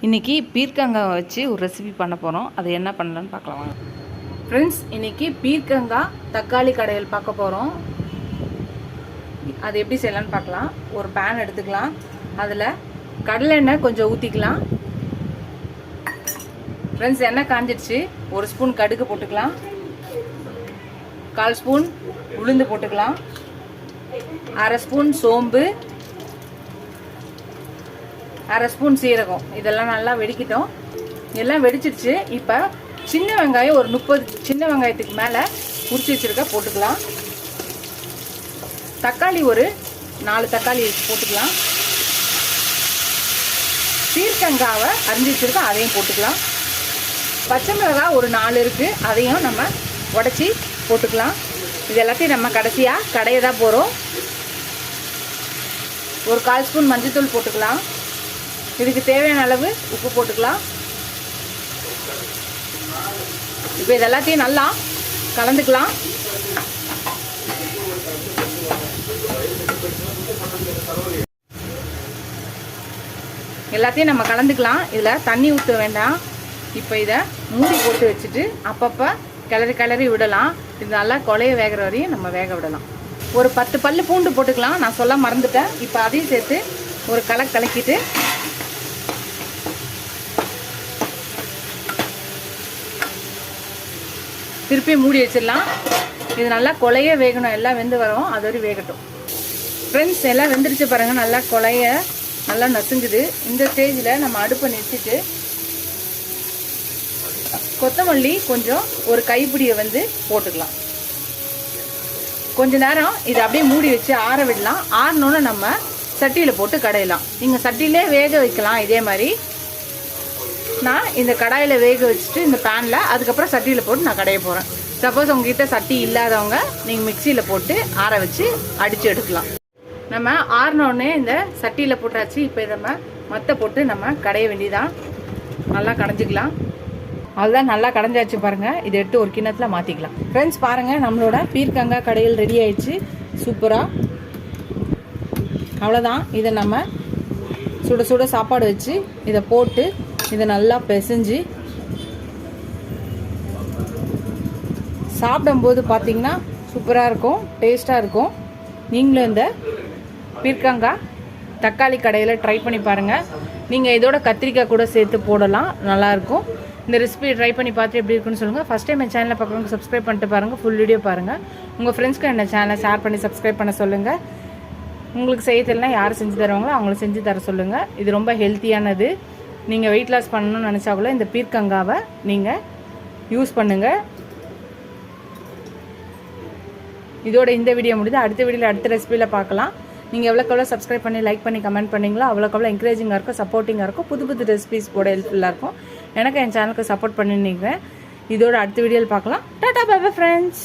இன்றைக்கி பீர்க்கங்காய் வச்சு ஒரு ரெசிபி பண்ண போகிறோம். அது என்ன பண்ணலான்னு பார்க்கலாம் ஃப்ரெண்ட்ஸ். இன்றைக்கி பீர்க்கங்காய் தக்காளி கடையில் பார்க்க போகிறோம். அது எப்படி செய்யலான்னு பார்க்கலாம். ஒரு பேன் எடுத்துக்கலாம். அதில் கடலெண்ணெய் கொஞ்சம் ஊற்றிக்கலாம். ஃப்ரெண்ட்ஸ், எண்ணெய் காஞ்சிடுச்சு. ஒரு ஸ்பூன் கடுகு போட்டுக்கலாம். 1/4 ஸ்பூன் உளுந்து போட்டுக்கலாம். 1/2 ஸ்பூன் சோம்பு, 1/2 ஸ்பூன் சீரகம். இதெல்லாம் நல்லா வெடிக்கிட்டோம். எல்லாம் வெடிச்சிருச்சு. இப்போ சின்ன வெங்காயம் ஒரு 30 சின்ன வெங்காயத்துக்கு மேலே உரிச்சு வச்சுருக்க போட்டுக்கலாம். தக்காளி ஒரு 4 தக்காளி போட்டுக்கலாம். பீர்க்கங்காவை அரிஞ்சு வச்சுருக்க அதையும் போட்டுக்கலாம். பச்சை மிளகாய் ஒரு 4 இருக்குது, அதையும் நம்ம உடச்சி போட்டுக்கலாம். இது எல்லாத்தையும் நம்ம கடைசியாக கடைய தான் போகிறோம். ஒரு 1/4 ஸ்பூன் மஞ்சள்தூள் போட்டுக்கலாம். இதுக்கு தேவையான அளவு உப்பு போட்டுக்கலாம். இப்போ இது எல்லாத்தையும் நல்லா கலந்துக்கலாம். எல்லாத்தையும் நம்ம கலந்துக்கலாம். இதில் தண்ணி ஊற்ற வேண்டாம். இப்போ இதை மூடி போட்டு வச்சுட்டு அப்பப்போ கிளறி விடலாம். இது நல்லா கொலைய வேகிற வரையும் நம்ம வேக விடலாம். ஒரு 10 பல்லு பூண்டு போட்டுக்கலாம். நான் சொல்ல மறந்துட்டேன். இப்போ அதையும் சேர்த்து ஒரு கலக்கிட்டு திருப்பி மூடி வச்சிடலாம். இது நல்லா கொலைய வேகணும். எல்லாம் வெந்து வரும். அது வரை வேகட்டும். ஃப்ரெண்ட்ஸ், எல்லாம் வெந்துருச்சு பாருங்கள். நல்லா கொலைய நல்லா நசுங்குது. இந்த ஸ்டேஜில் நம்ம அடுப்பை நிறுத்திட்டு கொத்தமல்லி கொஞ்சம் ஒரு கைப்பிடியை போட்டுக்கலாம். கொஞ்ச நேரம் இதை அப்படியே மூடி வச்சு ஆற விடலாம். ஆறினோன்னு நம்ம சட்டியில் போட்டு கடையலாம். நீங்கள் சட்டியிலே வேக வைக்கலாம். இதே மாதிரி நான் இந்த கடாயில் வேக வச்சுட்டு இந்த பேனில் அதுக்கப்புறம் சட்டியில் போட்டு நான் கடைய போகிறேன். சப்போஸ் உங்ககிட்ட சட்டி இல்லாதவங்க நீங்கள் மிக்சியில் போட்டு ஆற வச்சு அடித்து எடுக்கலாம். நம்ம ஆறினோடனே இந்த சட்டியில் போட்டாச்சு. இப்போ நம்ம மற்ற போட்டு நம்ம கடைய வேண்டியதான். நல்லா கடைஞ்சிக்கலாம். அதுதான் நல்லா கடைஞ்சாச்சு பாருங்கள். இதை எடுத்து ஒரு கிண்ணத்தில் மாற்றிக்கலாம். ஃப்ரெண்ட்ஸ், பாருங்கள், நம்மளோட பீர்க்கங்காய் கடையில் ரெடி ஆயிடுச்சு. சூப்பராக. அவ்வளோதான். இதை நம்ம சுட சுட சாப்பாடு வச்சு இதை போட்டு இதை நல்லா பிசைஞ்சு சாப்பிடும்போது பார்த்தீங்கன்னா சூப்பராக இருக்கும், டேஸ்ட்டாக இருக்கும். நீங்களும் இந்த பீர்க்கங்காய் தக்காளி கடையில் ட்ரை பண்ணி பாருங்கள். நீங்கள் இதோட கத்திரிக்காய் கூட சேர்த்து போடலாம், நல்லாயிருக்கும். இந்த ரெசிபி ட்ரை பண்ணி பார்த்து எப்படி இருக்குன்னு சொல்லுங்கள். ஃபஸ்ட் டைம் என் சேனலை பார்க்குறவங்க சப்ஸ்கிரைப் பண்ணிட்டு பாருங்கள். ஃபுல் வீடியோ பாருங்கள். உங்கள் ஃப்ரெண்ட்ஸ்க்கு என்ன சேனலை ஷேர் பண்ணி சப்ஸ்கிரைப் பண்ண சொல்லுங்கள். உங்களுக்கு செய்ய தெரியலனா யார் செஞ்சு தருவாங்களோ அவங்கள செஞ்சு தர சொல்லுங்கள். இது ரொம்ப ஹெல்த்தியானது. நீங்கள் வெயிட் லாஸ் பண்ணணும்னு நினச்சா கூட இந்த பீர்க்கங்காவை நீங்கள் யூஸ் பண்ணுங்கள். இதோட இந்த வீடியோ முடியுது. அடுத்த வீடியோவில் அடுத்த ரெசிபியில் பார்க்கலாம். நீங்கள் எவ்வளோக்கு சப்ஸ்கிரைப் பண்ணி லைக் பண்ணி கமெண்ட் பண்ணிங்களோ அவ்வளோக்கு என்கரேஜிங்காக இருக்கும், சப்போர்ட்டிங்காக இருக்கும். புது ரெசிபிஸ் போட ஹெல்ப்ஃபுல்லாக இருக்கும். எனக்கு என் சேனலுக்கு சப்போர்ட் பண்ணிருந்தீங்க. இதோட அடுத்த வீடியோவில் பார்க்கலாம். Tata bye bye friends.